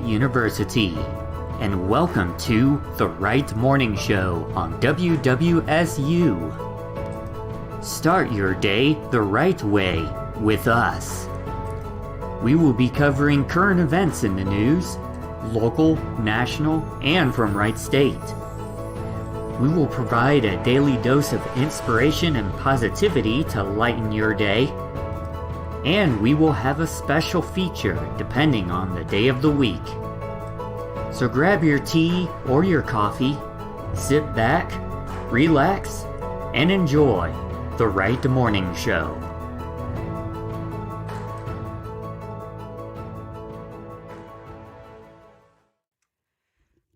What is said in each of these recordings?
University, and welcome to the Wright Morning Show on WWSU. Start your day the right way with us. We will be covering current events in the news, local, national, and from Wright State. We will provide a daily dose of inspiration and positivity to lighten your day. And we will have a special feature depending on the day of the week. So grab your tea or your coffee, sit back, relax, and enjoy the Wright Morning Show.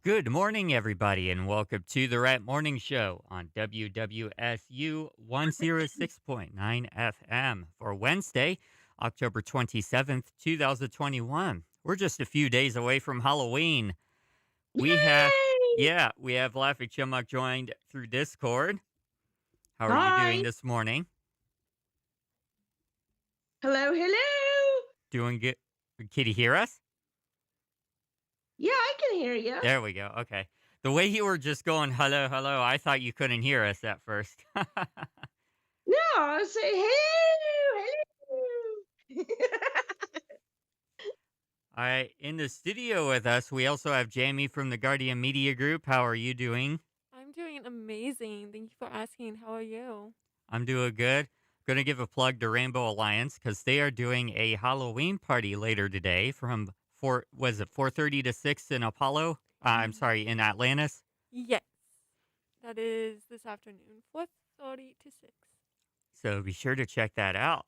Good morning, everybody, and welcome to the Wright Morning Show on WWSU 106.9 FM for Wednesday, October 27th, 2021. We're just a few days away from Halloween. We have Laughing Chipmunk joined through Discord. How are you doing this morning? Hello. Doing good. Can you hear us? Yeah, I can hear you. There we go. Okay. The way you were just going, hello, I thought you couldn't hear us at first. No, I was saying, hello. All right. In the studio with us, we also have Jamie from the Guardian Media Group. How are you doing? I'm doing amazing. Thank you for asking. How are you? I'm doing good. Going to give a plug to Rainbow Alliance because they are doing a Halloween party later today from 4:30 to 6 in Apollo? In Atlantis. Yes. That is this afternoon, 4:30 to 6. So be sure to check that out.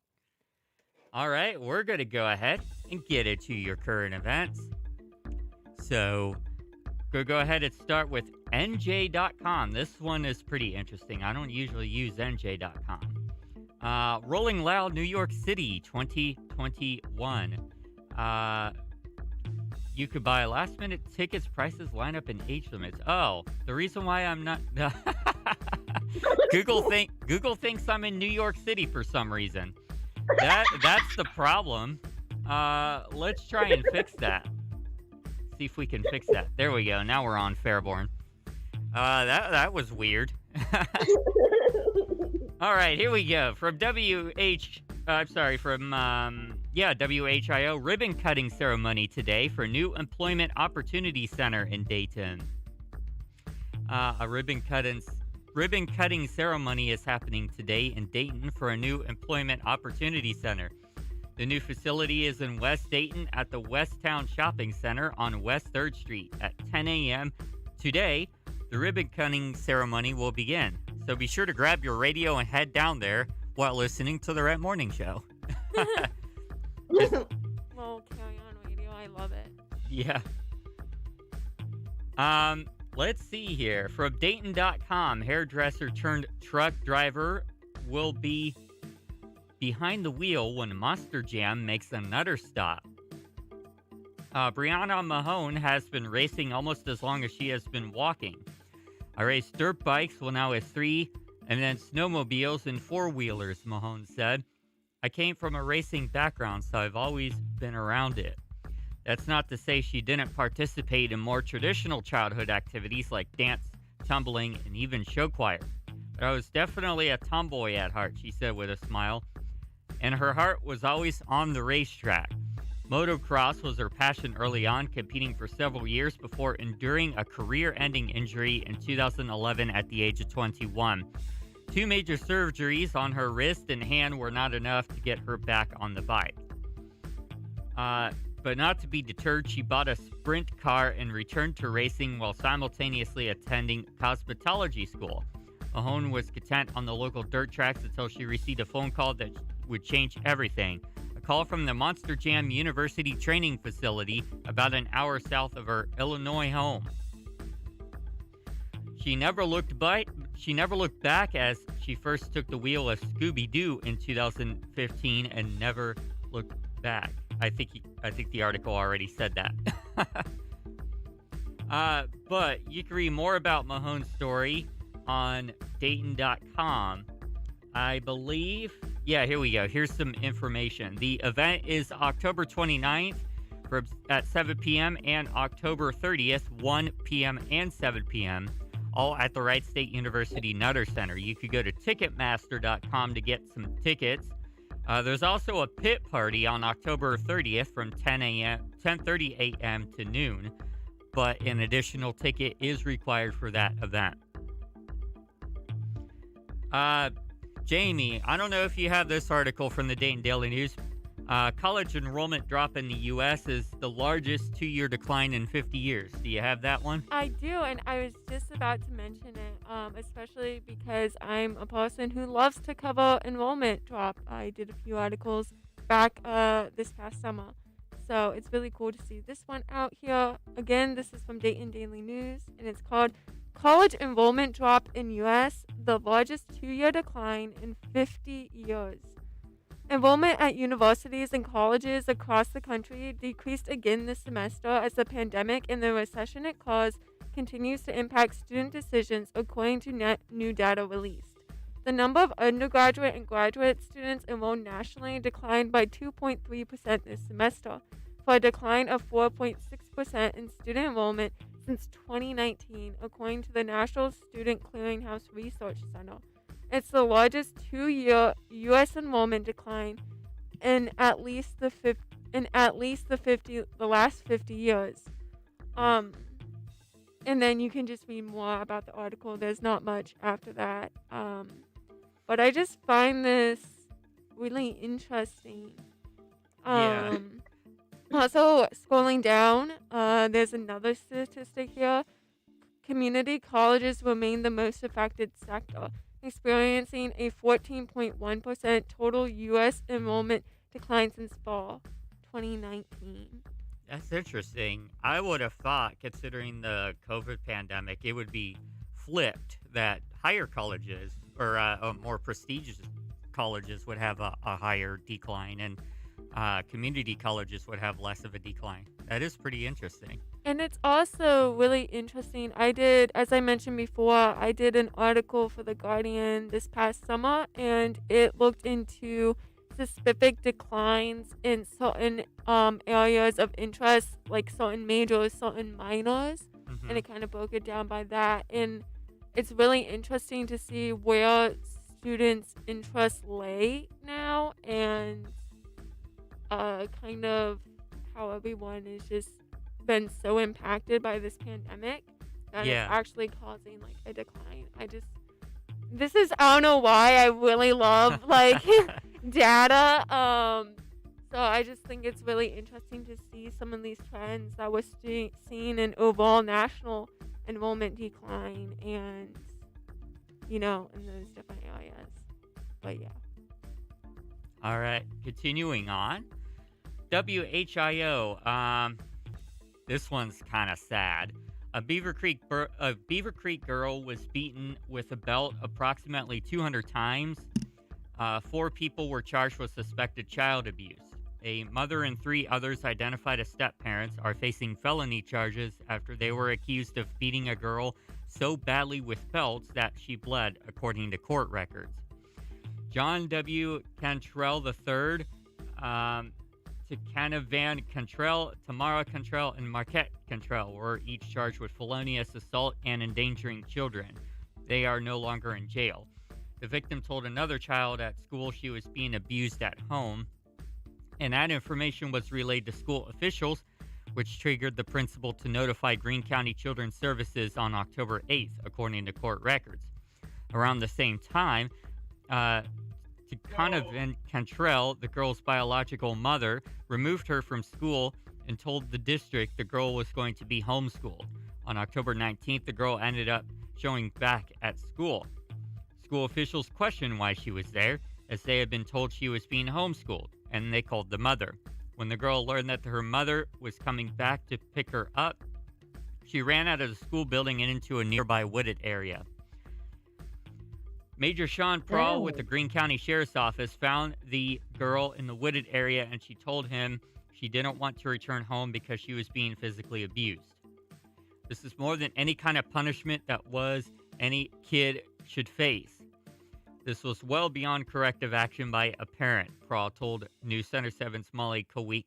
All right, we're going to go ahead and get into your current events. So go ahead and start with NJ.com. This one is pretty interesting. I don't usually use NJ.com. Rolling Loud, New York City, 2021. You could buy last-minute tickets, prices, lineup, and age limits. Oh, the reason why I'm not... Google thinks I'm in New York City for some reason. That's the problem. Let's try and fix that. See if we can fix that. There we go. Now we're on Fairborn. That was weird. All right, here we go. From WHIO, ribbon cutting ceremony today for new Employment Opportunity Center in Dayton. A ribbon cutting ceremony is happening today in Dayton for a new Employment Opportunity Center. The new facility is in West Dayton at the Westtown Shopping Center on West 3rd Street at 10 a.m. Today, the ribbon cutting ceremony will begin. So be sure to grab your radio and head down there while listening to the Wright Morning Show. Well, carry on radio. I love it. Yeah. Let's see here. From Dayton.com, hairdresser turned truck driver will be behind the wheel when Monster Jam makes another stop. Brianna Mahone has been racing almost as long as she has been walking. I raced dirt bikes when I was 3, and then snowmobiles and four-wheelers, Mahone said. I came from a racing background, so I've always been around it. That's not to say she didn't participate in more traditional childhood activities like dance, tumbling, and even show choir. But I was definitely a tomboy at heart, she said with a smile. And her heart was always on the racetrack. Motocross was her passion early on, competing for several years before enduring a career-ending injury in 2011 at the age of 21. 2 major surgeries on her wrist and hand were not enough to get her back on the bike. But not to be deterred, she bought a sprint car and returned to racing while simultaneously attending cosmetology school. Mahone was content on the local dirt tracks until she received a phone call that would change everything. A call from the Monster Jam University training facility about an hour south of her Illinois home. She never looked back as she first took the wheel of Scooby-Doo in 2015 and never looked back. I think the article already said that. But you can read more about Mahone's story on Dayton.com. I believe, here we go. Here's some information. The event is October 29th at 7 p.m. and October 30th, 1 p.m. and 7 p.m., all at the Wright State University Nutter Center. You could go to Ticketmaster.com to get some tickets. There's also a pit party on October 30th from 10:30 a.m. to noon, but an additional ticket is required for that event. Jamie, I don't know if you have this article from the Dayton Daily News. College enrollment drop in the U.S. is the largest 2-year decline in 50 years. Do you have that one? I do, and I was just about to mention it, especially because I'm a person who loves to cover enrollment drop. I did a few articles back this past summer, so it's really cool to see this one out here. Again, this is from Dayton Daily News, and it's called College Enrollment Drop in U.S., the largest 2-year decline in 50 years. Enrollment at universities and colleges across the country decreased again this semester as the pandemic and the recession it caused continues to impact student decisions, according to new data released. The number of undergraduate and graduate students enrolled nationally declined by 2.3% this semester, for a decline of 4.6% in student enrollment since 2019, according to the National Student Clearinghouse Research Center. It's the largest 2-year U.S. enrollment decline in the last 50 years. And then you can just read more about the article. There's not much after that. But I just find this really interesting. Yeah. Also, scrolling down, there's another statistic here. Community colleges remain the most affected sector, experiencing a 14.1% total U.S. enrollment decline since fall 2019. That's interesting. I would have thought, considering the COVID pandemic, it would be flipped, that higher colleges or more prestigious colleges would have a higher decline, and community colleges would have less of a decline. That is pretty interesting. And it's also really interesting. As I mentioned before, I did an article for The Guardian this past summer, and it looked into specific declines in certain areas of interest, like certain majors, certain minors, and it kind of broke it down by that. And it's really interesting to see where students' interests lay now, and kind of how everyone is just been so impacted by this pandemic that it's actually causing like a decline. I don't know why I really love like data. So I just think it's really interesting to see some of these trends that we're seeing in overall national enrollment decline, and in those different areas. But yeah. All right, continuing on. WHIO. This one's kind of sad. A Beaver Creek girl was beaten with a belt approximately 200 times. 4 people were charged with suspected child abuse. A mother and 3 others identified as step-parents are facing felony charges after they were accused of beating a girl so badly with belts that she bled, according to court records. John W. Cantrell III, Canavan Cantrell, Tamara Cantrell, and Marquette Cantrell were each charged with felonious assault and endangering children. They are no longer in jail. The victim told another child at school she was being abused at home, and that information was relayed to school officials, which triggered the principal to notify Greene County Children's Services on October 8th, according to court records. Around the same time, Canavan Cantrell, the girl's biological mother, removed her from school and told the district the girl was going to be homeschooled. On October 19th, the girl ended up showing back at school. School officials questioned why she was there, as they had been told she was being homeschooled, and they called the mother. When the girl learned that her mother was coming back to pick her up, she ran out of the school building and into a nearby wooded area. Major Sean Prawl with the Greene County Sheriff's Office found the girl in the wooded area, and she told him she didn't want to return home because she was being physically abused. This is more than any kind of punishment that any kid should face. This was well beyond corrective action by a parent, Prawl told News Center 7's Molly Kowik.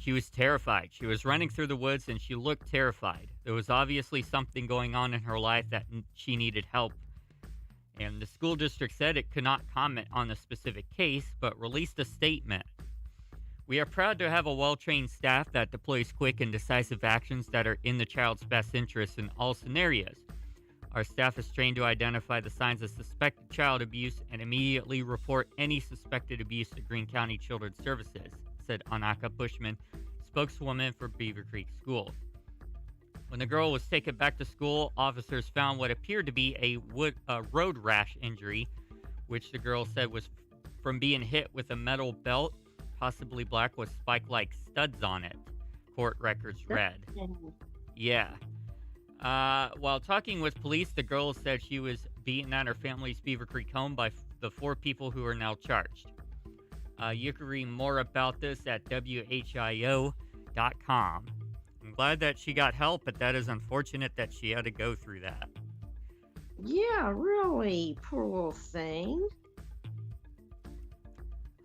She was terrified. She was running through the woods and she looked terrified. There was obviously something going on in her life that she needed help. And the school district said it could not comment on the specific case, but released a statement. We are proud to have a well-trained staff that deploys quick and decisive actions that are in the child's best interest in all scenarios. Our staff is trained to identify the signs of suspected child abuse and immediately report any suspected abuse to Greene County Children's Services, said Anaka Bushman, spokeswoman for Beaver Creek Schools. When the girl was taken back to school, officers found what appeared to be a road rash injury, which the girl said was from being hit with a metal belt, possibly black with spike-like studs on it, court records read. Yeah. While talking with police, the girl said she was beaten at her family's Beaver Creek home by the 4 people who are now charged. You can read more about this at WHIO.com. I'm glad that she got help, but that is unfortunate that she had to go through that. Yeah, really. Poor little thing.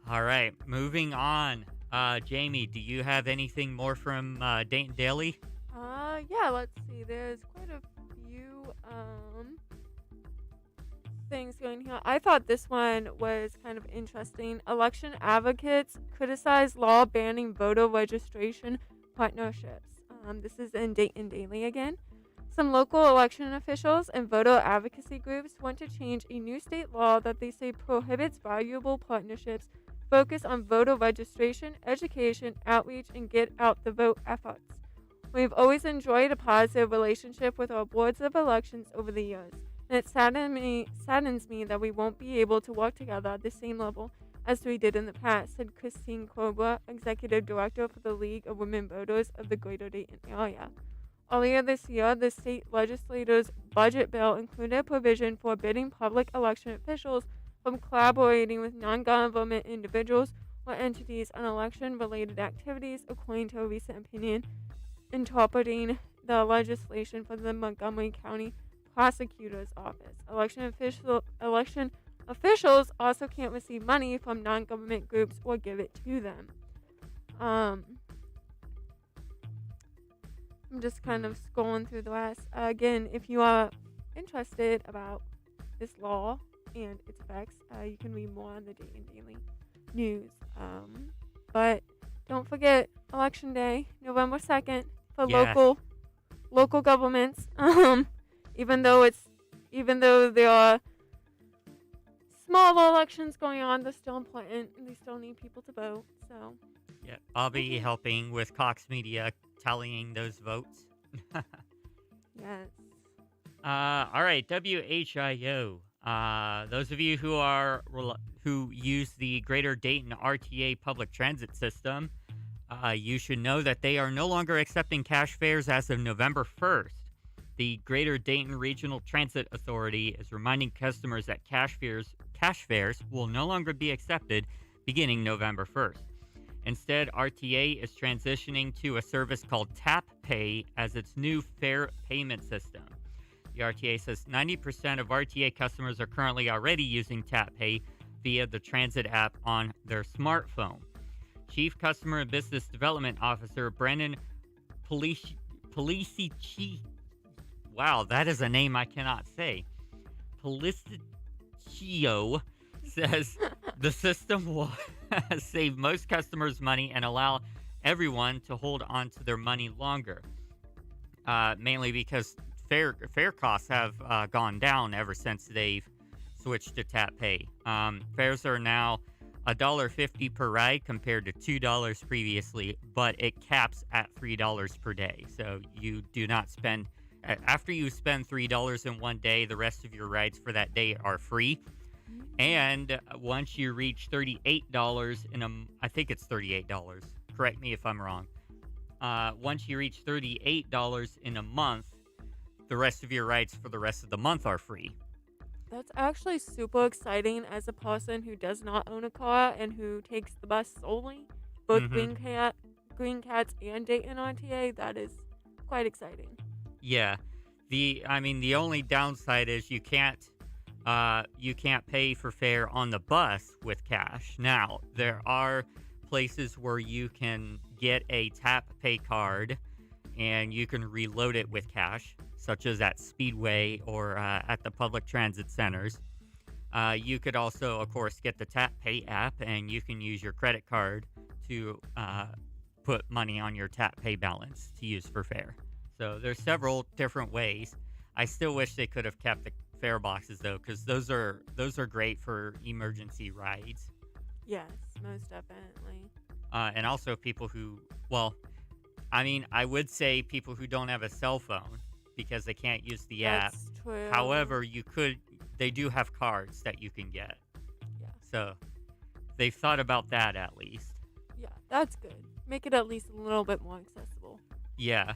All right, moving on. Jamie, do you have anything more from Dayton Daily? Yeah, let's see. There's quite a few things going here. I thought this one was kind of interesting. Election advocates criticize law banning voter registration partnerships. This is in Dayton Daily again. Some local election officials and voter advocacy groups want to change a new state law that they say prohibits valuable partnerships focused on voter registration, education, outreach, and get out the vote efforts. We've always enjoyed a positive relationship with our boards of elections over the years, and it saddens me that we won't be able to work together at the same level as we did in the past, said Christine Cobra, Executive Director for the League of Women Voters of the Greater Dayton area. Earlier this year, the state legislature's budget bill included a provision forbidding public election officials from collaborating with non-government individuals or entities on election-related activities, according to a recent opinion interpreting the legislation for the Montgomery County Prosecutor's Office. Election officials also can't receive money from non-government groups or give it to them. I'm just kind of scrolling through the rest. Again, if you are interested about this law and its effects, you can read more on the Dayton Daily News. But don't forget Election Day, November 2nd, for local governments. Even though there are small elections going on, they're still important and they still need people to vote. So yeah, I'll be helping with Cox Media tallying those votes. Yes. All right, WHIO. Those of you who use the Greater Dayton RTA public transit system, you should know that they are no longer accepting cash fares as of November 1st. The Greater Dayton Regional Transit Authority is reminding customers that cash fares will no longer be accepted beginning November 1st. Instead, RTA is transitioning to a service called Tap Pay as its new fare payment system. The RTA says 90% of RTA customers are currently already using Tap Pay via the transit app on their smartphone. Chief Customer and Business Development Officer Brandon Policici. Wow, that is a name I cannot say. Policicio says the system will save most customers money and allow everyone to hold on to their money longer. Mainly because fare costs have gone down ever since they've switched to Tap Pay. Fares are now $1.50 per ride compared to $2 previously, but it caps at $3 per day. So you do not spend, after you spend $3 in one day, the rest of your rides for that day are free. And once you reach $38 I think it's $38. Correct me if I'm wrong. Once you reach $38 in a month, the rest of your rides for the rest of the month are free. That's actually super exciting as a person who does not own a car and who takes the bus solely. Both Green Cats and Dayton RTA, that is quite exciting. Yeah. The only downside is you can't pay for fare on the bus with cash. Now, there are places where you can get a tap pay card and you can reload it with cash, such as at Speedway or at the public transit centers. You could also, of course, get the Tap Pay app, and you can use your credit card to put money on your Tap Pay balance to use for fare. So there's several different ways. I still wish they could have kept the fare boxes though, because those are great for emergency rides. Yes, most definitely. And also people who, well, I mean, I would say people who don't have a cell phone because they can't use the app. That's true. However, they do have cards that you can get. Yeah. So they've thought about that at least. Yeah, that's good. Make it at least a little bit more accessible. Yeah.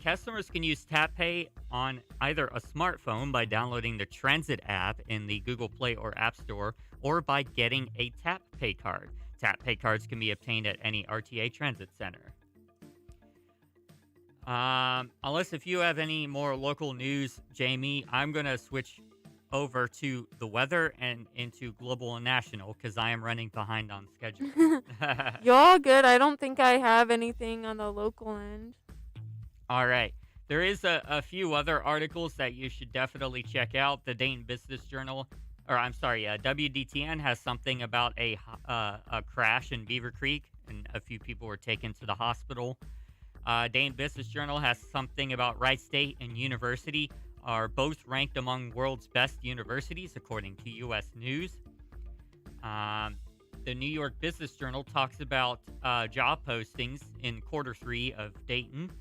Customers can use Tap Pay on either a smartphone by downloading the Transit app in the Google Play or App Store, or by getting a Tap Pay card. Tap Pay cards can be obtained at any RTA Transit Center. Unless if you have any more local news, Jamie, I'm going to switch over to the weather and into global and national because I am running behind on schedule. You're all good. I don't think I have anything on the local end. All right. There is a few other articles that you should definitely check out. The Dayton Business Journal, WDTN has something about a crash in Beaver Creek, and a few people were taken to the hospital. Dayton Business Journal has something about Wright State and University are both ranked among world's best universities, according to U.S. News. The New York Business Journal talks about job postings in quarter 3 of Dayton.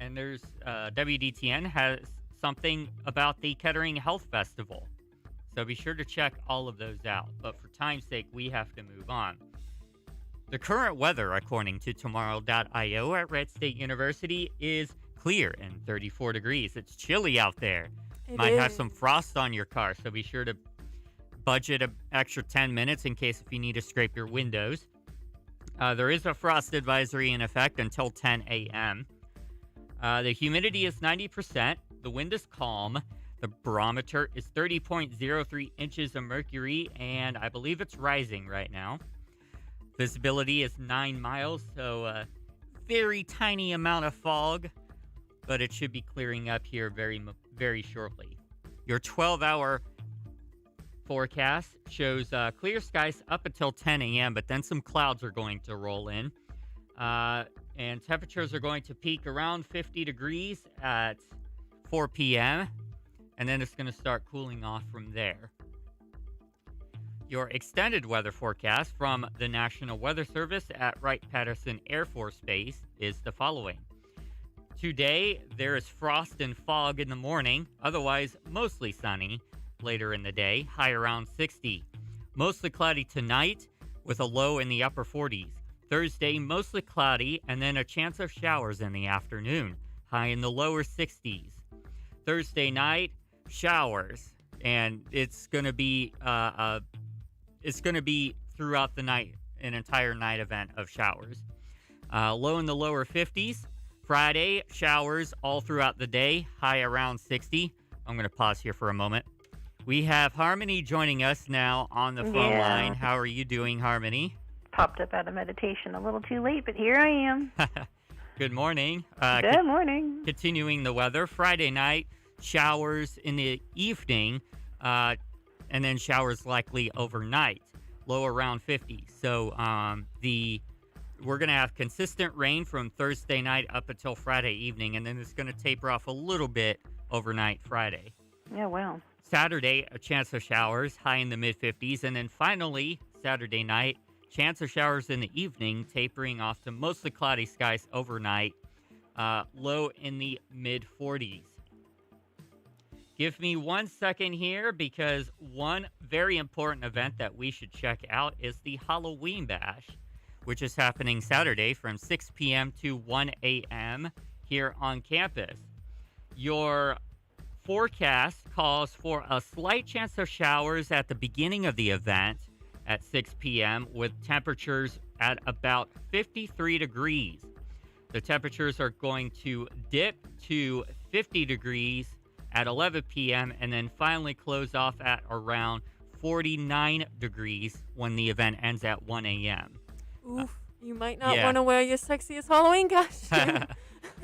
And there's WDTN has something about the Kettering Health Festival. So be sure to check all of those out. But for time's sake, we have to move on. The current weather, according to tomorrow.io at Wright State University, is clear and 34 degrees. It's chilly out there. Might have some frost on your car, so be sure to budget an extra 10 minutes in case if you need to scrape your windows. There is a frost advisory in effect until 10 a.m. The humidity is 90%. The wind is calm. The barometer is 30.03 inches of mercury, and I believe it's rising right now. Visibility is 9 miles, so a very tiny amount of fog, but it should be clearing up here very, very shortly. Your 12-hour forecast shows clear skies up until 10 a.m., but then some clouds are going to roll in. And temperatures are going to peak around 50 degrees at 4 p.m., and then it's going to start cooling off from there. Your extended weather forecast from the National Weather Service at Wright-Patterson Air Force Base is the following. Today, there is frost and fog in the morning, otherwise mostly sunny later in the day, high around 60. Mostly cloudy tonight with a low in the upper 40s. Thursday, mostly cloudy and then a chance of showers in the afternoon, high in the lower 60s. Thursday night, showers, and it's going to be throughout the night, an entire night event of showers. Low in the lower 50s. Friday, showers all throughout the day, high around 60. I'm going to pause here for a moment. We have Harmony joining us now on the phone line. How are you doing, Harmony? Popped up out of meditation a little too late, but here I am. Good morning. Good morning. Continuing the weather, Friday night, showers in the evening, and then showers likely overnight, low around 50. So we're going to have consistent rain from Thursday night up until Friday evening, and then it's going to taper off a little bit overnight Friday. Yeah, well. Saturday, a chance of showers, high in the mid-50s, and then finally, Saturday night, chance of showers in the evening, tapering off to mostly cloudy skies overnight, low in the mid-40s. Give me 1 second here, because one very important event that we should check out is the Halloween Bash, which is happening Saturday from 6 p.m. to 1 a.m. here on campus. Your forecast calls for a slight chance of showers at the beginning of the event at 6 p.m. with temperatures at about 53 degrees. The temperatures are going to dip to 50 degrees at 11 p.m. and then finally close off at around 49 degrees when the event ends at 1 a.m. Oof. You might not yeah. want to wear your sexiest Halloween costume.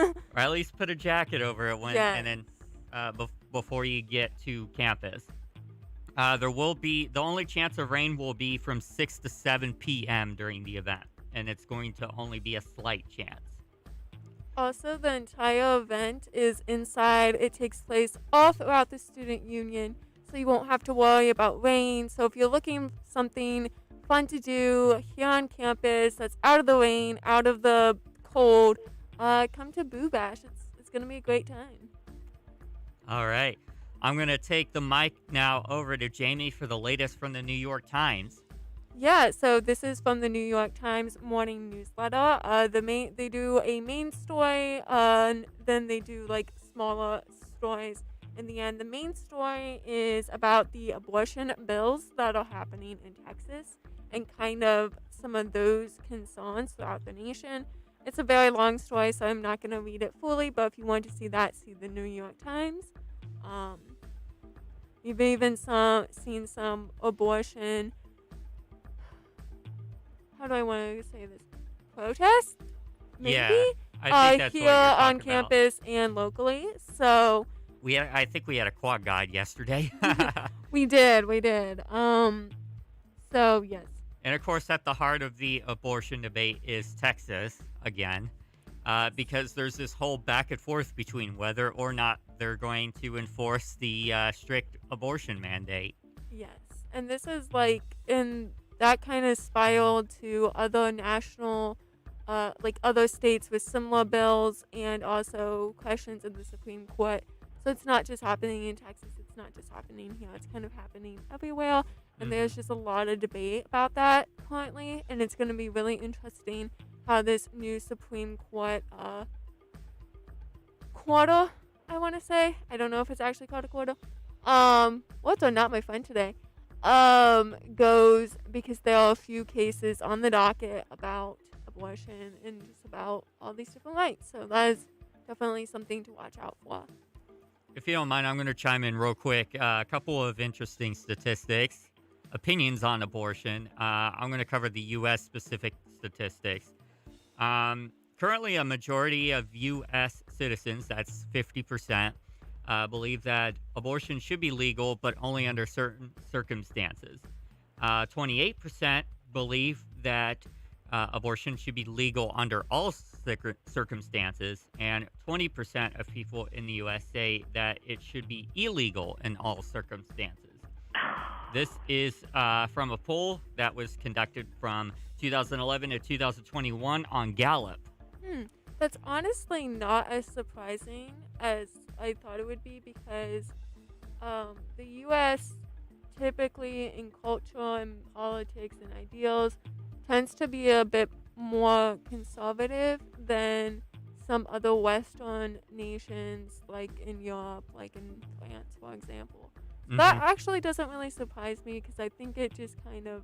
Or at least put a jacket over it Yes. and then before you get to campus. The only chance of rain will be from 6 to 7 p.m. during the event, and it's going to only be a slight chance. Also, the entire event is inside. It takes place all throughout the student union, so you won't have to worry about rain. So if you're looking for something fun to do here on campus that's out of the rain, out of the cold, come to Boo Bash. It's going to be a great time. All right. I'm going to take the mic now over to Jamie for the latest from the New York Times. Yeah, so this is from the New York Times morning newsletter. They do a main story, and then they do like smaller stories in the end. The main story is about the abortion bills that are happening in Texas and kind of some of those concerns throughout the nation. It's a very long story, so I'm not going to read it fully, but if you want to see that, see the New York Times. You've even seen some abortion, how do I want to say this, protest? Maybe? Yeah, I think that's here what you're talking on about. campus and locally. So I think we had a quad guide yesterday. we did. So yes. And of course, at the heart of the abortion debate is Texas again, because there's this whole back and forth between whether or not they're going to enforce the strict abortion mandate. Yes, and this is like that kind of spiraled to other national, like other states with similar bills and also questions in the Supreme Court. So it's not just happening in Texas. It's not just happening here. It's kind of happening everywhere. And there's just a lot of debate about that currently. And it's going to be really interesting how this new Supreme Court quarter, I want to say. I don't know if it's actually called a quarter. What's not my friend today? Goes, because there are a few cases on the docket about abortion and just about all these different rights. So that is definitely something to watch out for. If you don't mind, I'm going to chime in real quick. A couple of interesting statistics, opinions on abortion. I'm going to cover the U.S. specific statistics. Currently, a majority of U.S. citizens, that's 50%, believe that abortion should be legal, but only under certain circumstances. 28% believe that abortion should be legal under all circumstances, and 20% of people in the U.S. say that it should be illegal in all circumstances. This is from a poll that was conducted from 2011 to 2021 on Gallup. That's honestly not as surprising as I thought it would be, because the U.S. typically in culture and politics and ideals tends to be a bit more conservative than some other Western nations, like in Europe, like in France, for example. So that actually doesn't really surprise me, because I think it just kind of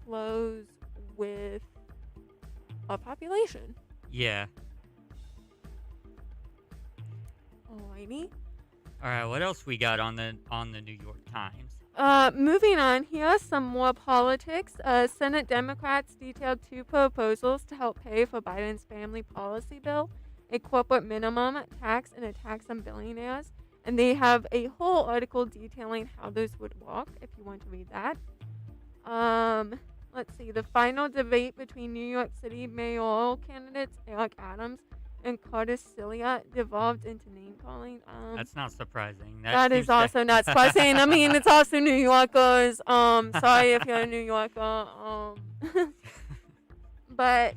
flows with our population. Yeah. Alrighty. All right, what else we got on the New York Times? Moving on here, some more politics. Senate Democrats detailed 2 proposals to help pay for Biden's family policy bill, a corporate minimum tax and a tax on billionaires. And they have a whole article detailing how those would work, if you want to read that. Let's see. The final debate between New York City mayoral candidates Eric Adams and Curtis Celia devolved into name-calling. That's not surprising. That is also not surprising. I mean, it's also New Yorkers. Sorry if you're a New Yorker. But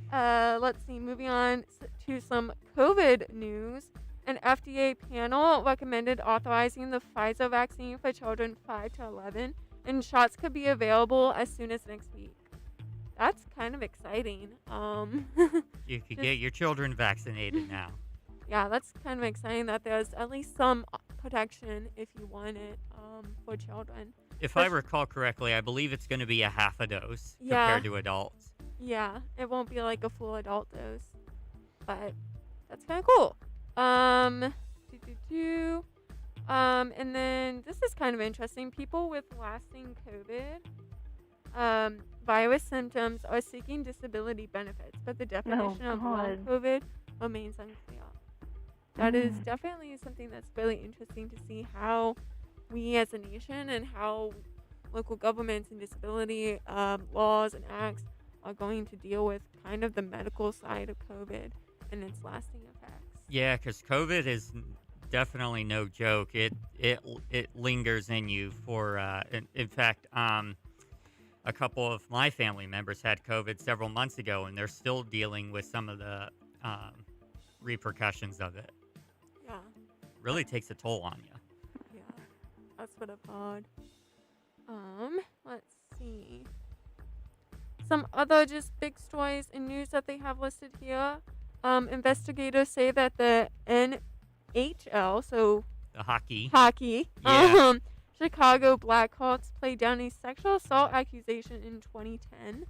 let's see. Moving on to some COVID news. An FDA panel recommended authorizing the Pfizer vaccine for children 5 to 11, and shots could be available as soon as next week. That's kind of exciting. You could get your children vaccinated now. Yeah, that's kind of exciting that there's at least some protection if you want it for children. If I recall correctly, I believe it's going to be a half a dose compared to adults. Yeah, it won't be like a full adult dose, but that's kind of cool. And then this is kind of interesting. People with lasting COVID virus symptoms are seeking disability benefits, but the definition of long God. COVID remains unclear. That is definitely something that's really interesting to see how we as a nation and how local governments and disability laws and acts are going to deal with kind of the medical side of COVID and its lasting effects. Yeah, because COVID is definitely no joke. It lingers in you for. In fact, a couple of my family members had COVID several months ago, and they're still dealing with some of the repercussions of it. Yeah, Really takes a toll on you. yeah, that's what I've heard. Let's see. Some other just big stories in news that they have listed here. Investigators say that the NHL, so The hockey. hockey, Yeah. Chicago Blackhawks played down a sexual assault accusation in 2010.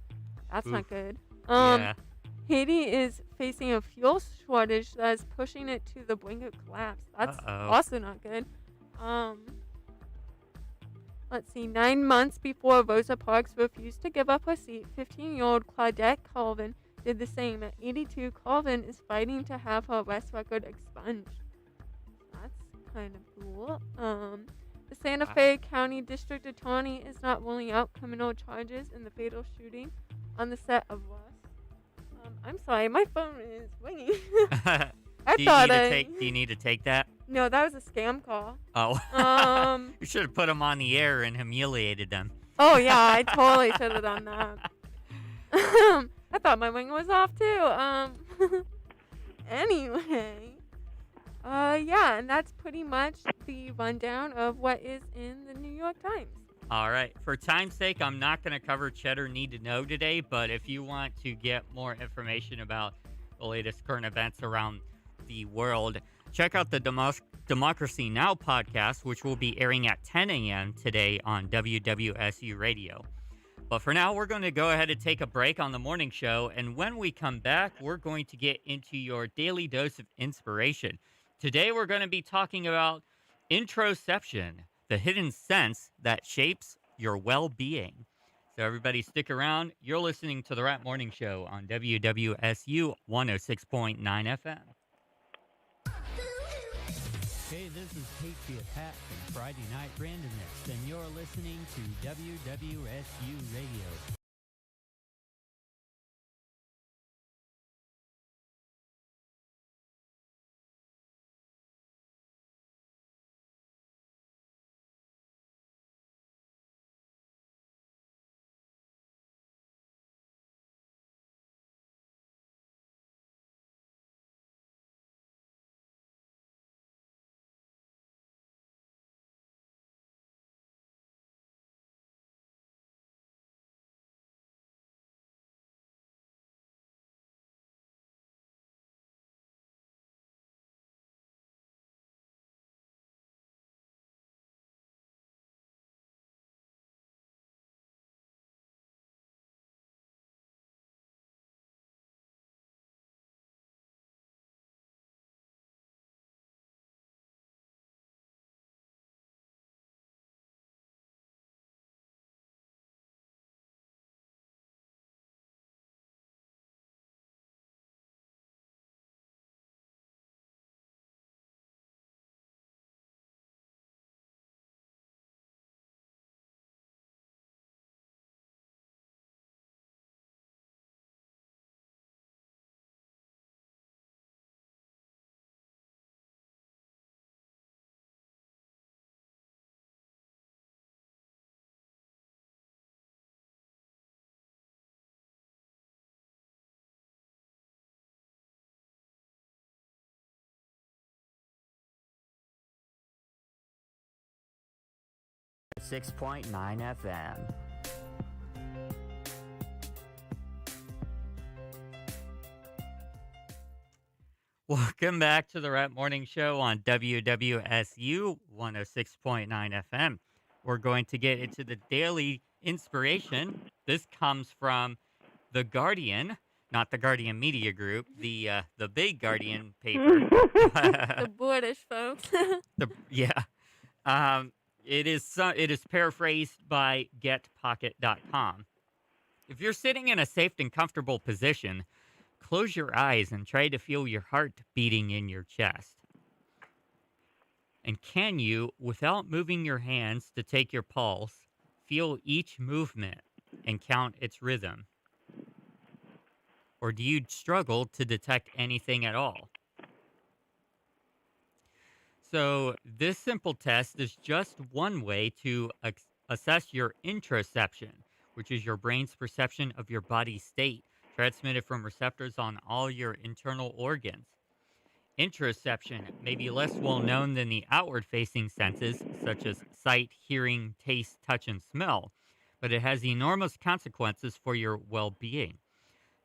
That's not Oof. good. Yeah. Haiti is facing a fuel shortage that is pushing it to the brink of collapse. That's Uh-oh. also not good. Let's see. 9 months before Rosa Parks refused to give up her seat, 15-year-old Claudette Colvin did the same. At 82, Colvin is fighting to have her arrest record expunged. That's kind of cool. The Santa Fe County District Attorney is not ruling out criminal charges in the fatal shooting on the set of Rust. I'm sorry, my phone is ringing. Do you need to take that? No, that was a scam call. Oh. You should have put them on the air and humiliated them. Oh yeah, I totally should have done that. I thought my wing was off too. Anyway. Yeah, and that's pretty much the rundown of what is in the New York Times. All right. For time's sake, I'm not going to cover Cheddar Need to Know today, but if you want to get more information about the latest current events around the world, check out the Democracy Now! Podcast, which will be airing at 10 a.m. today on WWSU Radio. But for now, we're going to go ahead and take a break on the morning show, and when we come back, we're going to get into your daily dose of inspiration. Today, we're going to be talking about introception, the hidden sense that shapes your well-being. So everybody stick around. You're listening to the Rat Morning Show on WWSU 106.9 FM. Hey, this is Patriot Pat from Friday Night Randomness, and you're listening to WWSU Radio. .9 FM. Welcome back to the Rat Morning Show on WWSU 106.9 FM. We're going to get into the daily inspiration. This comes from The Guardian, not the Guardian Media Group, the big Guardian paper. The British folks. Yeah. It is paraphrased by getpocket.com. If you're sitting in a safe and comfortable position, close your eyes and try to feel your heart beating in your chest. And can you, without moving your hands to take your pulse, feel each movement and count its rhythm? Or do you struggle to detect anything at all? So, this simple test is just one way to assess your interoception, which is your brain's perception of your body's state, transmitted from receptors on all your internal organs. Interoception may be less well known than the outward facing senses, such as sight, hearing, taste, touch, and smell, but it has enormous consequences for your well being.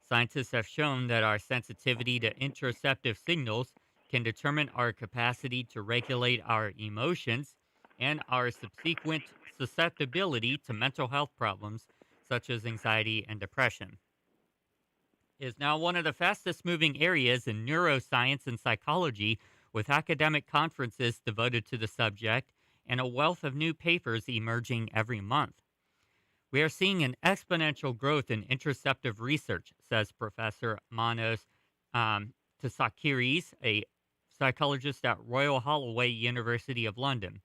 Scientists have shown that our sensitivity to interoceptive signals can determine our capacity to regulate our emotions and our subsequent susceptibility to mental health problems such as anxiety and depression. It is now one of the fastest moving areas in neuroscience and psychology, with academic conferences devoted to the subject and a wealth of new papers emerging every month. We are seeing an exponential growth in interoceptive research, says Professor Manos Tsakiris, a psychologist at Royal Holloway University of London.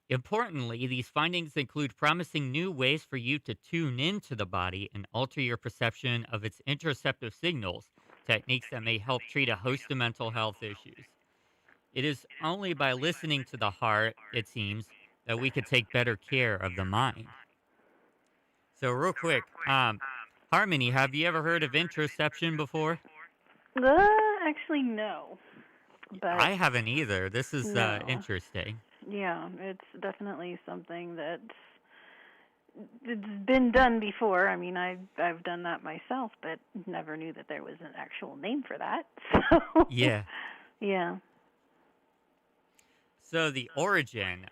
Importantly, these findings include promising new ways for you to tune into the body and alter your perception of its interoceptive signals, techniques that may help treat a host of mental health issues. It is only by listening to the heart, it seems, that we could take better care of the mind. So, real quick, Harmony, have you ever heard of interoception before? Actually, no. But I haven't either. This is no. interesting. Yeah, it's definitely something that's it's been done before. I mean, I've done that myself, but never knew that there was an actual name for that. So Yeah. yeah. So the origin,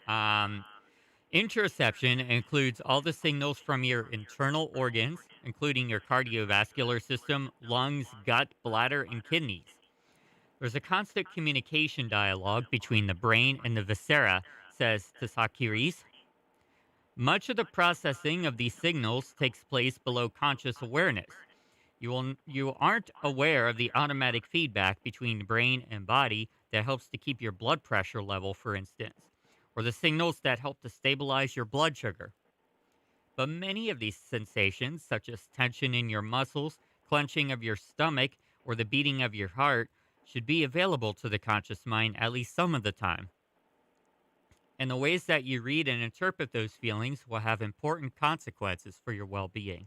interoception includes all the signals from your internal organs, including your cardiovascular system, lungs, gut, bladder, and kidneys. There's a constant communication dialogue between the brain and the viscera, says Tsakiris. Much of the processing of these signals takes place below conscious awareness. You aren't aware of the automatic feedback between brain and body that helps to keep your blood pressure level, for instance, or the signals that help to stabilize your blood sugar. But many of these sensations, such as tension in your muscles, clenching of your stomach, or the beating of your heart, should be available to the conscious mind at least some of the time. And the ways that you read and interpret those feelings will have important consequences for your well being.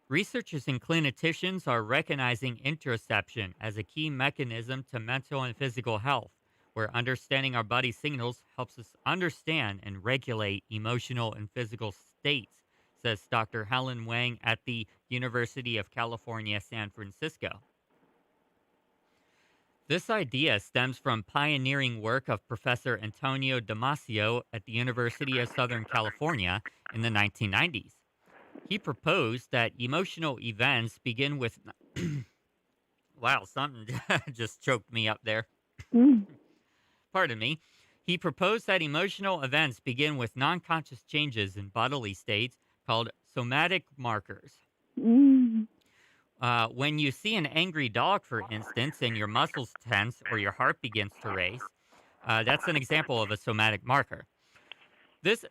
Researchers and clinicians are recognizing interoception as a key mechanism to mental and physical health, where understanding our body signals helps us understand and regulate emotional and physical states, says Dr. Helen Wang at the University of California, San Francisco. This idea stems from pioneering work of Professor Antonio Damasio at the University of Southern California in the 1990s. He proposed that emotional events begin with... Wow, something just choked me up there. Pardon me. He proposed that emotional events begin with non-conscious changes in bodily states called somatic markers. When you see an angry dog, for instance, and your muscles tense or your heart begins to race, that's an example of a somatic marker. This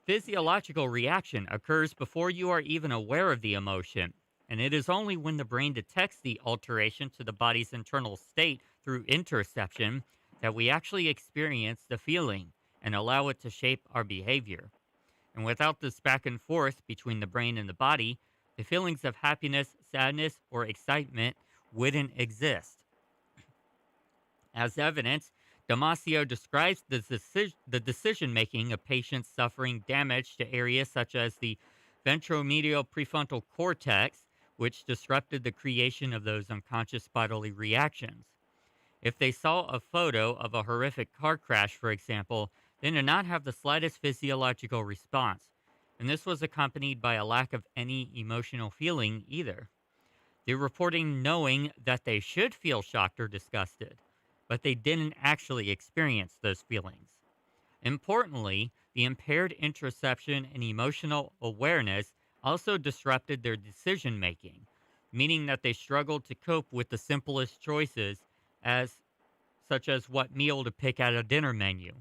physiological reaction occurs before you are even aware of the emotion, and it is only when the brain detects the alteration to the body's internal state through interoception that we actually experience the feeling and allow it to shape our behavior. And without this back and forth between the brain and the body, the feelings of happiness, sadness, or excitement wouldn't exist. As evidence, Damasio describes the decision-making of patients suffering damage to areas such as the ventromedial prefrontal cortex, which disrupted the creation of those unconscious bodily reactions. If they saw a photo of a horrific car crash, for example, they did not have the slightest physiological response, and this was accompanied by a lack of any emotional feeling either. They're reporting knowing that they should feel shocked or disgusted, but they didn't actually experience those feelings. Importantly, the impaired interoception and emotional awareness also disrupted their decision making, meaning that they struggled to cope with the simplest choices as such as what meal to pick at a dinner menu.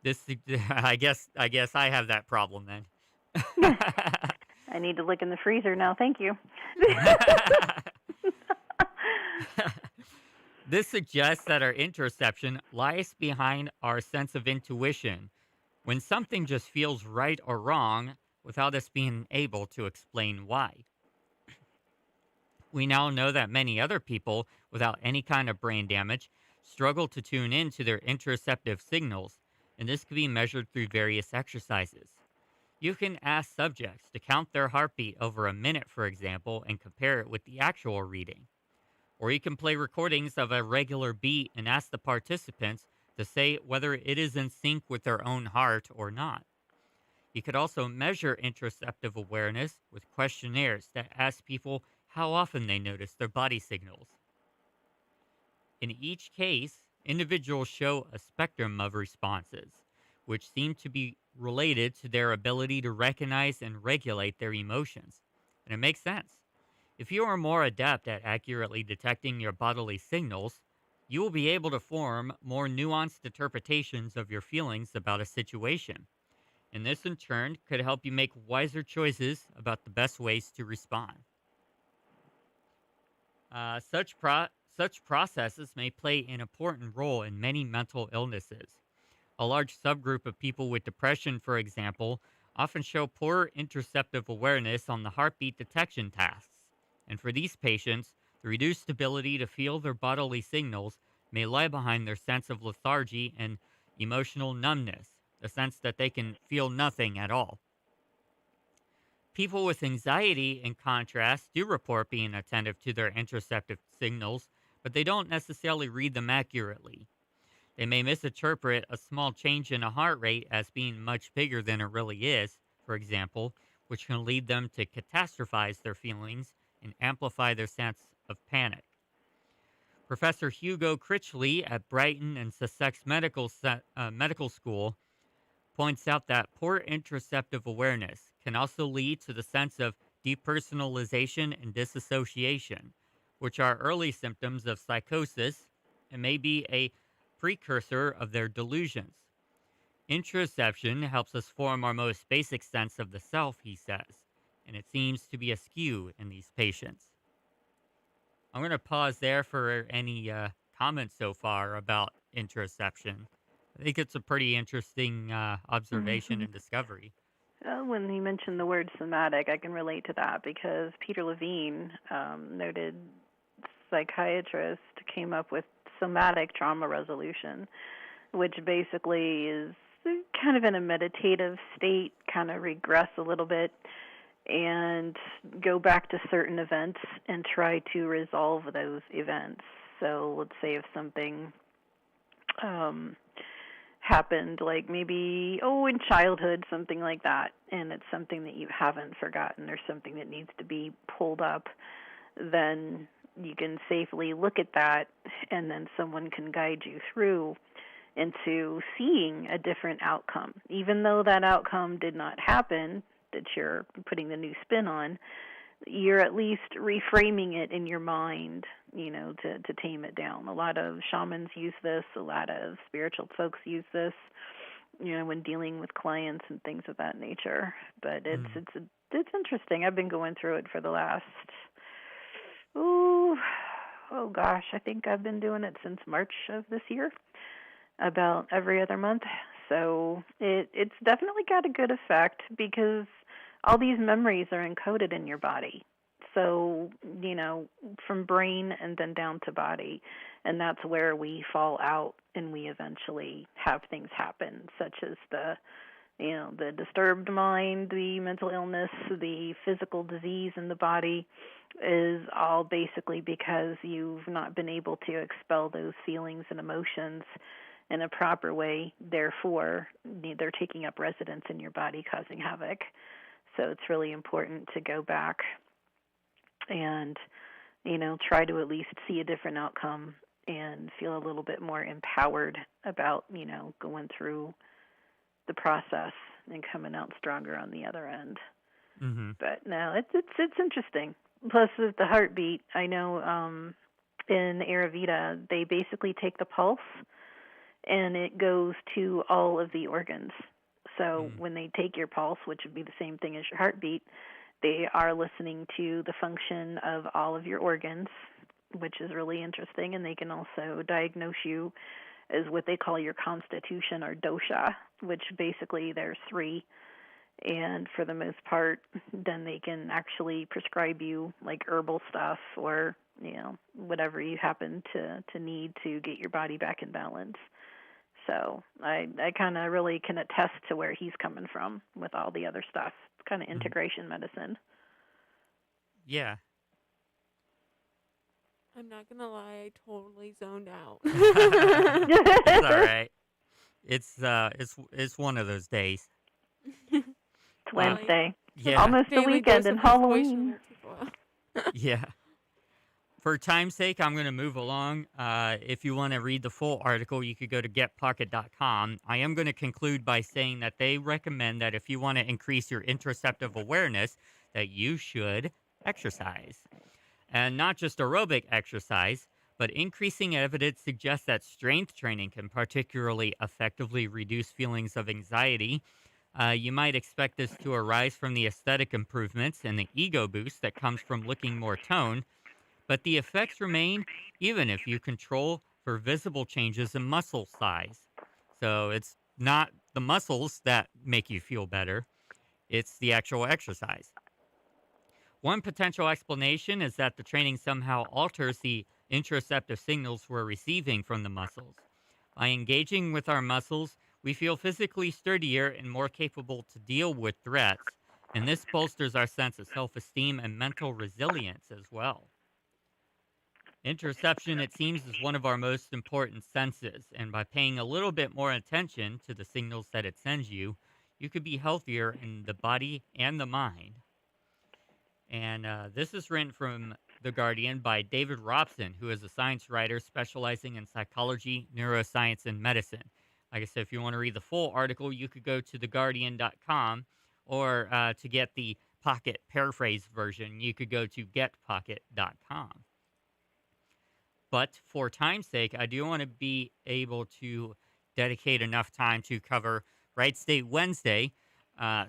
This I guess I have that problem then. I need to look in the freezer now. Thank you. This suggests that our interoception lies behind our sense of intuition when something just feels right or wrong without us being able to explain why. We now know that many other people without any kind of brain damage struggle to tune in to their interoceptive signals, and this can be measured through various exercises. You can ask subjects to count their heartbeat over a minute, for example, and compare it with the actual reading. Or you can play recordings of a regular beat and ask the participants to say whether it is in sync with their own heart or not. You could also measure interoceptive awareness with questionnaires that ask people how often they notice their body signals. In each case, individuals show a spectrum of responses, which seem to be related to their ability to recognize and regulate their emotions. And it makes sense. If you are more adept at accurately detecting your bodily signals, you will be able to form more nuanced interpretations of your feelings about a situation. And this, in turn, could help you make wiser choices about the best ways to respond. Such processes may play an important role in many mental illnesses. A large subgroup of people with depression, for example, often show poor interoceptive awareness on the heartbeat detection tasks. And for these patients, the reduced ability to feel their bodily signals may lie behind their sense of lethargy and emotional numbness, the sense that they can feel nothing at all. People with anxiety, in contrast, do report being attentive to their interoceptive signals, but they don't necessarily read them accurately. They may misinterpret a small change in a heart rate as being much bigger than it really is, for example, which can lead them to catastrophize their feelings and amplify their sense of panic. Professor Hugo Critchley at Brighton and Sussex Medical School points out that poor interoceptive awareness can also lead to the sense of depersonalization and disassociation, which are early symptoms of psychosis and may be a precursor of their delusions. Interoception helps us form our most basic sense of the self, he says, and it seems to be askew in these patients. I'm going to pause there for any comments so far about interoception. I think it's a pretty interesting observation and discovery. When you mentioned the word somatic, I can relate to that because Peter Levine, noted psychiatrist, came up with somatic trauma resolution, which basically is kind of in a meditative state, kind of regress a little bit and go back to certain events and try to resolve those events. So let's say if something happened, like maybe, in childhood, something like that, and it's something that you haven't forgotten or something that needs to be pulled up, then you can safely look at that, and then someone can guide you through into seeing a different outcome. Even though that outcome did not happen, that you're putting the new spin on, you're at least reframing it in your mind, to tame it down. A lot of shamans use this, a lot of spiritual folks use this, when dealing with clients and things of that nature. But it's interesting. I've been going through it for the last, I think I've been doing it since March of this year, about every other month. So it's definitely got a good effect because all these memories are encoded in your body. So, from brain and then down to body. And that's where we fall out and we eventually have things happen, such as the disturbed mind, the mental illness, the physical disease in the body is all basically because you've not been able to expel those feelings and emotions in a proper way. Therefore, they're taking up residence in your body, causing havoc. So it's really important to go back and, try to at least see a different outcome and feel a little bit more empowered about, going through the process and coming out stronger on the other end. Mm-hmm. But no, it's interesting. Plus with the heartbeat, I know in Ayurveda they basically take the pulse and it goes to all of the organs. So when they take your pulse, which would be the same thing as your heartbeat, they are listening to the function of all of your organs, which is really interesting, and they can also diagnose you as what they call your constitution or dosha, which basically there's 3. And for the most part, then they can actually prescribe you like herbal stuff or, whatever you happen to need to get your body back in balance. So I kind of really can attest to where he's coming from with all the other stuff. It's kind of integration medicine. Yeah. I'm not gonna lie, I totally zoned out. It's all right. It's one of those days. It's Wednesday. Yeah. Almost the Daily weekend dose and of inspiration Halloween. will keep a while. Yeah. For time's sake, I'm going to move along. If you want to read the full article, you could go to getpocket.com. I am going to conclude by saying that they recommend that if you want to increase your interoceptive awareness, that you should exercise. And not just aerobic exercise, but increasing evidence suggests that strength training can particularly effectively reduce feelings of anxiety. You might expect this to arise from the aesthetic improvements and the ego boost that comes from looking more toned, but the effects remain even if you control for visible changes in muscle size. So it's not the muscles that make you feel better, it's the actual exercise. One potential explanation is that the training somehow alters the interoceptive signals we're receiving from the muscles. By engaging with our muscles, we feel physically sturdier and more capable to deal with threats, and this bolsters our sense of self esteem and mental resilience as well. Interoception, it seems, is one of our most important senses, and by paying a little bit more attention to the signals that it sends you, you could be healthier in the body and the mind. And this is written from The Guardian by David Robson, who is a science writer specializing in psychology, neuroscience, and medicine. Like I said, if you want to read the full article, you could go to theguardian.com, or to get the Pocket paraphrase version, you could go to getpocket.com. But for time's sake, I do want to be able to dedicate enough time to cover Right State Wednesday.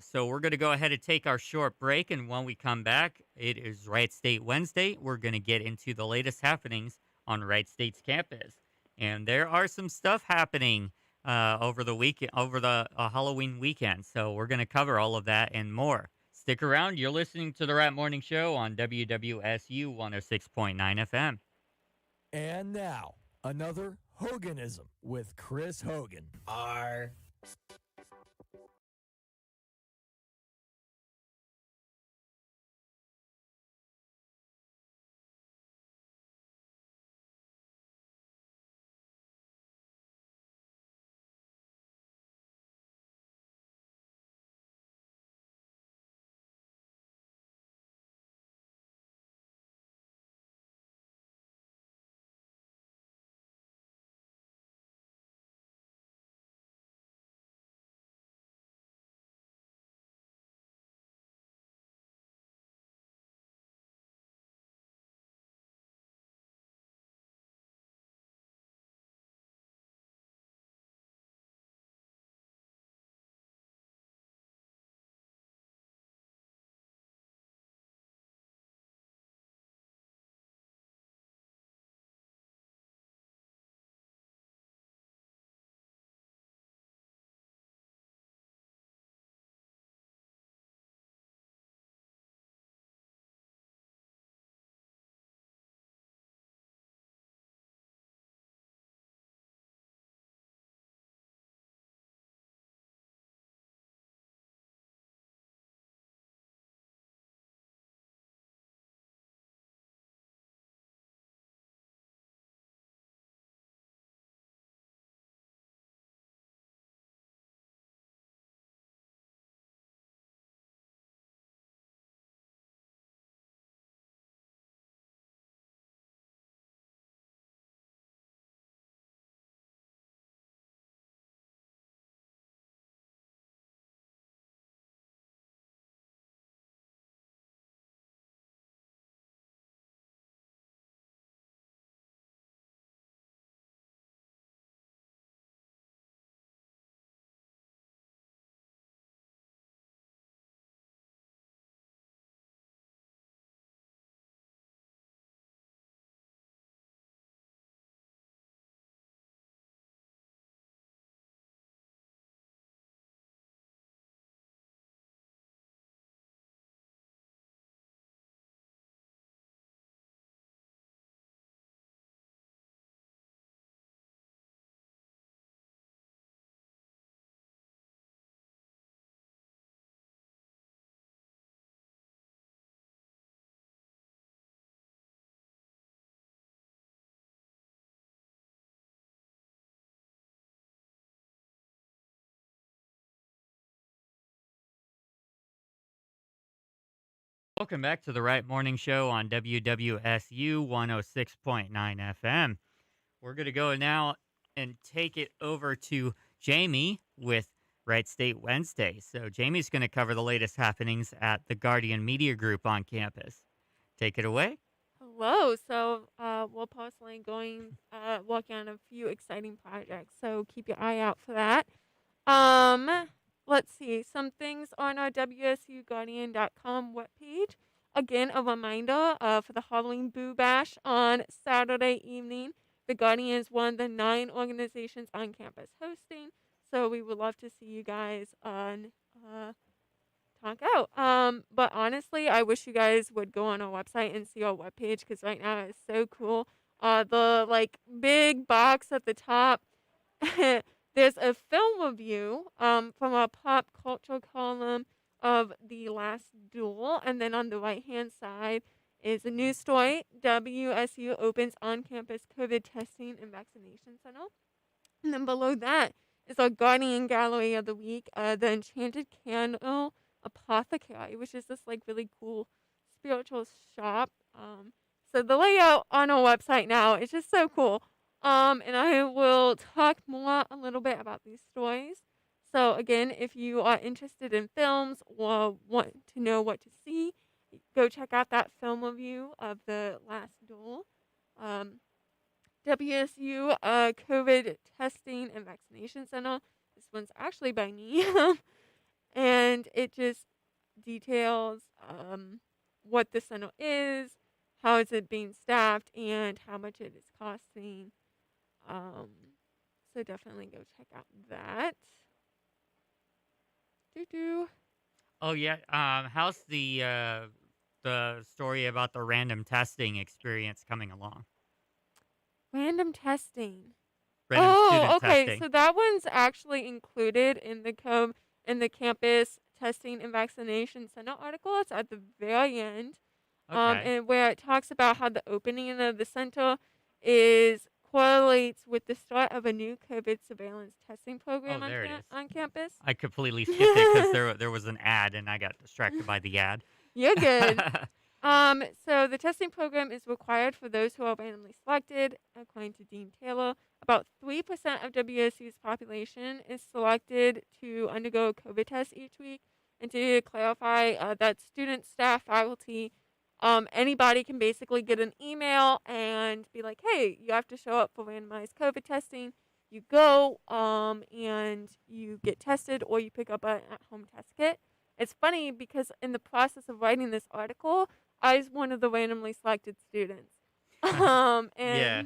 So we're going to go ahead and take our short break. And when we come back, it is Right State Wednesday. We're going to get into the latest happenings on Right State's campus. And there are some stuff happening over the Halloween weekend. So we're going to cover all of that and more. Stick around. You're listening to The Rat Morning Show on WWSU 106.9 FM. And now, another Hoganism with Chris Hogan. Welcome back to the Right Morning Show on WWSU 106.9 FM. We're going to go now and take it over to Jamie with Right State Wednesday. So Jamie's going to cover the latest happenings at the Guardian Media Group on campus. Take it away. Hello. So we're personally working on a few exciting projects. So keep your eye out for that. Let's see some things on our WSUGuardian.com webpage. Again, a reminder for the Halloween Boo Bash on Saturday evening. The Guardian is one of the 9 organizations on campus hosting. So we would love to see you guys on talk out. But honestly, I wish you guys would go on our website and see our webpage because right now it's so cool. The big box at the top, there's a film review from our pop culture column of The Last Duel, and then on the right hand side is a news story. WSU opens on-campus COVID testing and vaccination center. And then below that is our Guardian Gallery of the Week, the Enchanted Candle Apothecary, which is this really cool spiritual shop. So the layout on our website now is just so cool. And I will talk more a little bit about these stories. So again, if you are interested in films or want to know what to see, go check out that film review of The Last Duel. WSU COVID Testing and Vaccination Center. This one's actually by me. And it just details what the center is, how is it being staffed, and how much it is costing. So definitely go check out that. Oh, yeah. How's the story about the random testing experience coming along? Random testing. Random student okay. testing. So that one's actually included in the campus testing and vaccination center article. It's at the very end. Okay. And where it talks about how the opening of the center correlates with the start of a new COVID surveillance testing program there it is. on campus. I completely skipped it because there was an ad and I got distracted by the ad. You're good. So the testing program is required for those who are randomly selected, according to Dean Taylor. About 3% of WSU's population is selected to undergo a COVID test each week. And to clarify, that's student, staff, faculty. Anybody can basically get an email and be like, hey, you have to show up for randomized COVID testing. You go and you get tested or you pick up an at-home test kit. It's funny because in the process of writing this article, I was one of the randomly selected students. And Yeah.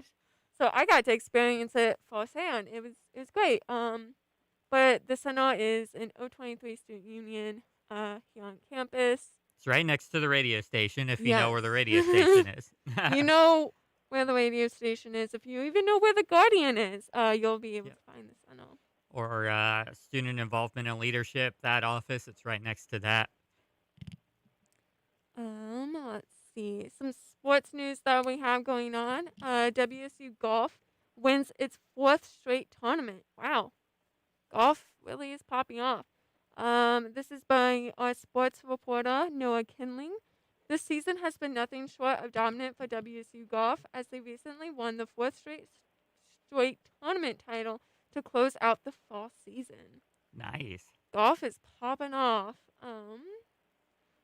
so I got to experience it firsthand. It was great. But the center is an 023 student union here on campus. It's right next to the radio station if you know where the Yes. radio station is. You know where the radio station is. If you even know where the Guardian is, you'll be able to find the center. Or student involvement and leadership, that office, it's right next to that. Let's see. Some sports news that we have going on. WSU Golf wins its 4th straight tournament. Wow. Golf really is popping off. This is by our sports reporter, Noah Kinling. This season has been nothing short of dominant for WSU Golf as they recently won the 4th straight tournament title to close out the fall season. Nice. Golf is popping off.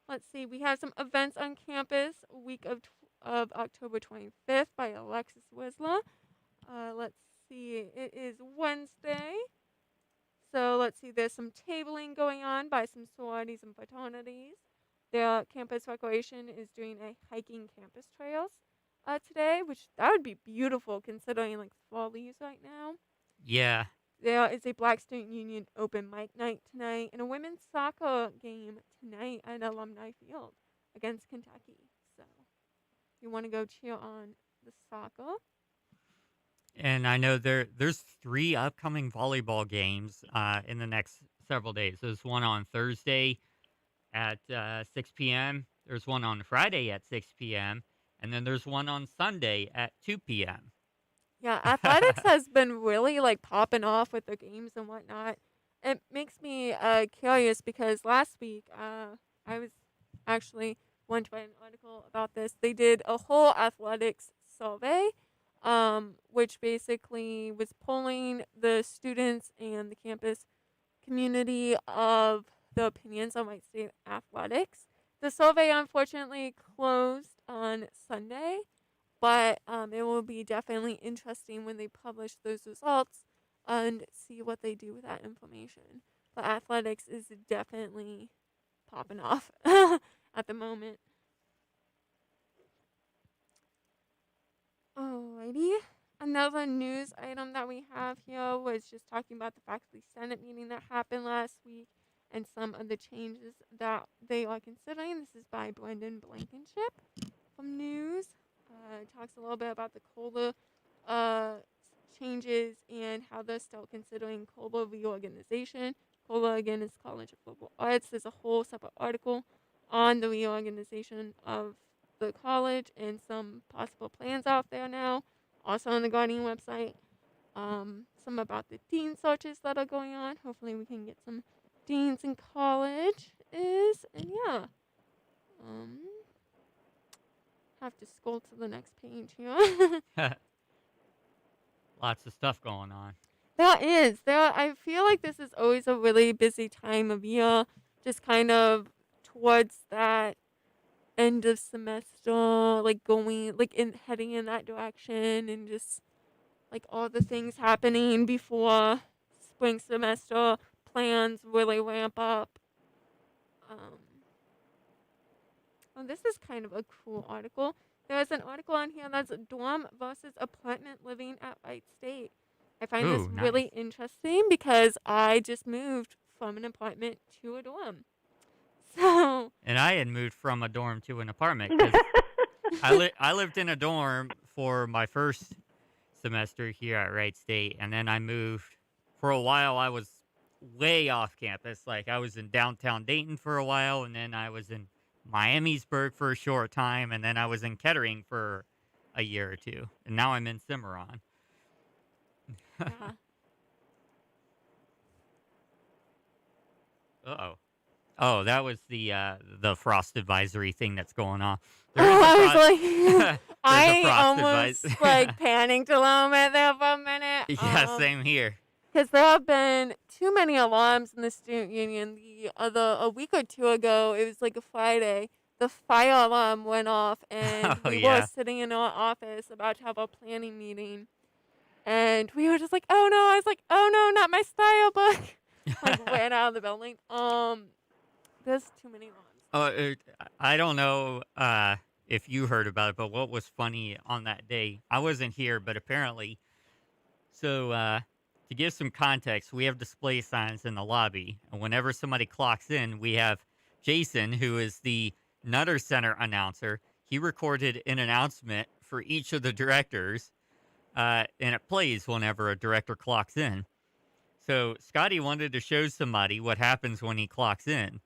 Let's see. We have some events on campus. Week of October 25th by Alexis Wisla. Let's see. It is Wednesday. So let's see. There's some tabling going on by some sororities and fraternities. The campus recreation is doing a hiking campus trails today, which that would be beautiful considering fall leaves right now. Yeah. There is a Black Student Union open mic night tonight and a women's soccer game tonight at Alumni Field against Kentucky. So you want to go cheer on the soccer. And I know there's 3 upcoming volleyball games in the next several days. There's one on Thursday at 6 p.m. There's one on Friday at 6 p.m. And then there's one on Sunday at 2 p.m. Yeah, athletics has been really popping off with the games and whatnot. It makes me curious because last week I was actually want to write an article about this. They did a whole athletics survey, which basically was polling the students and the campus community of the opinions on Wright State athletics. The survey unfortunately closed on Sunday, but it will be definitely interesting when they publish those results and see what they do with that information. But athletics is definitely popping off at the moment. Alrighty. Another news item that we have here was just talking about the faculty senate meeting that happened last week and some of the changes that they are considering. This is by Brendan Blankenship from News. It talks a little bit about the COLA changes and how they're still considering COLA reorganization. COLA, again, is College of Liberal Arts. There's a whole separate article on the reorganization of the college and some possible plans out there now. Also on the Guardian website, some about the dean searches that are going on. Hopefully we can get some deans in colleges. And yeah. Have to scroll to the next page here. Lots of stuff going on. I feel like this is always a really busy time of year. Just kind of towards that end of semester, like going, like heading in that direction, and just like all the things happening before spring semester plans really ramp up. Oh, this is kind of a cool article. There's an article on here that's dorm versus apartment living at Wright State. I find this really interesting because I just moved from an apartment to a dorm. So. And I had moved from a dorm to an apartment because I lived in a dorm for my first semester here at Wright State, and then I moved. For a while, I was way off campus. Like, I was in downtown Dayton for a while, and then I was in Miamisburg for a short time, and then I was in Kettering for a year or two, and now I'm in Cimarron. Yeah. Uh-oh. Oh, that was the frost advisory thing that's going on. I almost panicked a little bit there for a minute. Yeah, same here. Because there have been too many alarms in the student union. A week or two ago, it was like a Friday, the fire alarm went off, and we were sitting in our office about to have a planning meeting. And we were just like, oh no. I was like, oh no, not my style book. Like, ran out of the building. There's too many alarms. I don't know if you heard about it, but what was funny on that day, I wasn't here, but apparently, so to give some context, we have display signs in the lobby, and whenever somebody clocks in, we have Jason, who is the Nutter Center announcer. He recorded an announcement for each of the directors, and it plays whenever a director clocks in. So Scotty wanted to show somebody what happens when he clocks in.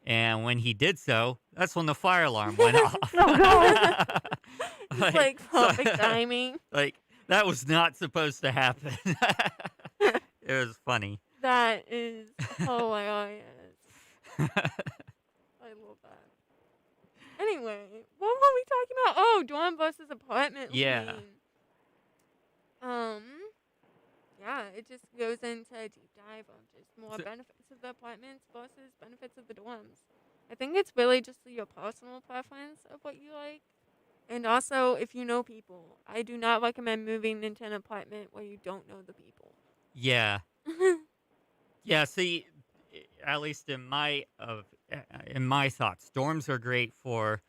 And when he did so, that's when the fire alarm went off. Oh, God. It's perfect timing. Like, that was not supposed to happen. It was funny. That is hilarious. I love that. Anyway, what were we talking about? Oh, dorm versus apartment living. Yeah, it just goes into a deep dive of just more benefits of the apartments versus benefits of the dorms. I think it's really just your personal preference of what you like. And also, if you know people, I do not recommend moving into an apartment where you don't know the people. Yeah. Yeah, see, at least in my thoughts, dorms are great for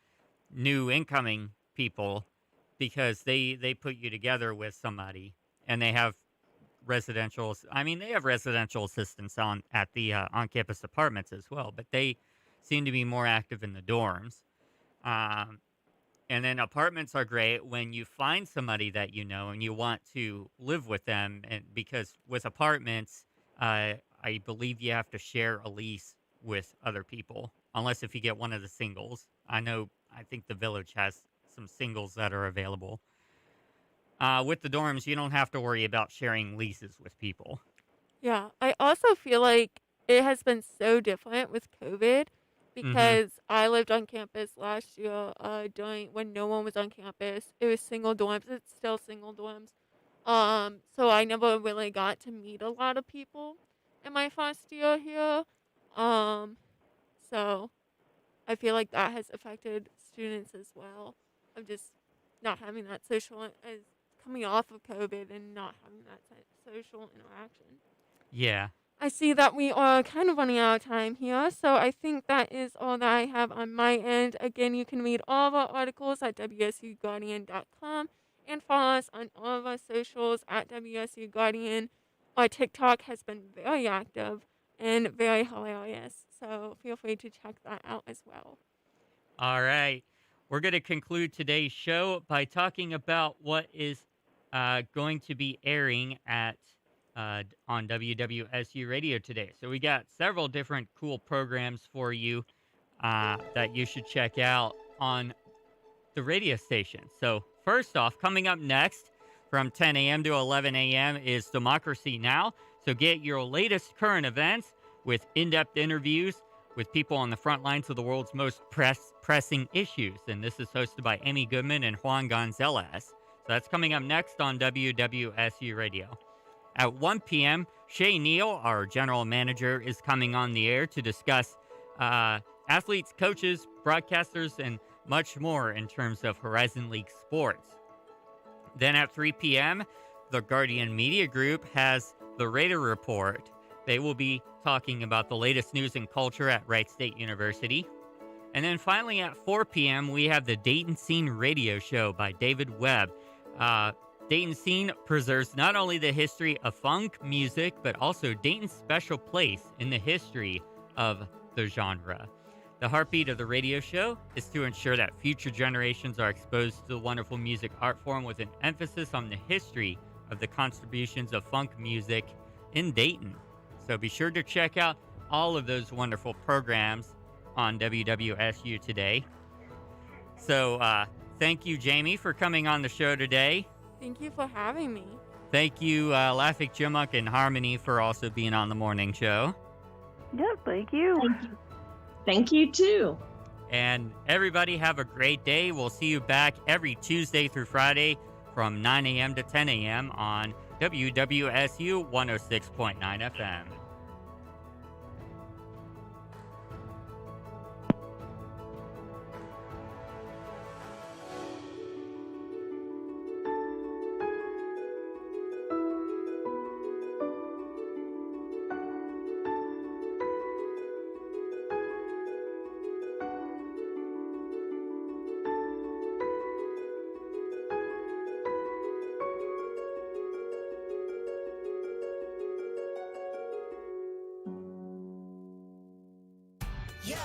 new incoming people because they put you together with somebody, and they have residential assistants at the on-campus apartments as well, but they seem to be more active in the dorms. And then apartments are great when you find somebody that you know and you want to live with them, and because with apartments, I believe you have to share a lease with other people, unless if you get one of the singles. I think the Village has some singles that are available. With the dorms, you don't have to worry about sharing leases with people. Yeah, I also feel like it has been so different with COVID because I lived on campus last year during when no one was on campus. It was single dorms. It's still single dorms. So I never really got to meet a lot of people in my first year here. Um, so I feel like that has affected students as well. Of just not having that social as coming off of COVID and not having that social interaction. Yeah. I see that we are kind of running out of time here, so I think that is all that I have on my end. Again, you can read all of our articles at wsuguardian.com and follow us on all of our socials at wsuguardian. Our TikTok has been very active and very hilarious, so feel free to check that out as well. All right. We're going to conclude today's show by talking about what is going to be airing at on WWSU Radio today. So we got several different cool programs for you that you should check out on the radio station. So first off, coming up next from 10 a.m. to 11 a.m. is Democracy Now! So get your latest current events with in-depth interviews with people on the front lines of the world's most pressing issues. And this is hosted by Amy Goodman and Juan Gonzalez. So that's coming up next on WWSU Radio. At 1 p.m., Shay Neal, our general manager, is coming on the air to discuss athletes, coaches, broadcasters, and much more in terms of Horizon League sports. Then at 3 p.m., the Guardian Media Group has the Raider Report. They will be talking about the latest news and culture at Wright State University. And then finally at 4 p.m., we have the Dayton Scene Radio Show by David Webb. Dayton Scene preserves not only the history of funk music, but also Dayton's special place in the history of the genre. The heartbeat of the radio show is to ensure that future generations are exposed to the wonderful music art form with an emphasis on the history of the contributions of funk music in Dayton. So be sure to check out all of those wonderful programs on WWSU today. So thank you, Jamie, for coming on the show today. Thank you for having me. Thank you, Lafik Jimuk and Harmony, for also being on the morning show. Yep, thank you. Thank you. Thank you, too. And everybody have a great day. We'll see you back every Tuesday through Friday from 9 a.m. to 10 a.m. on WWSU 106.9 FM. Yo!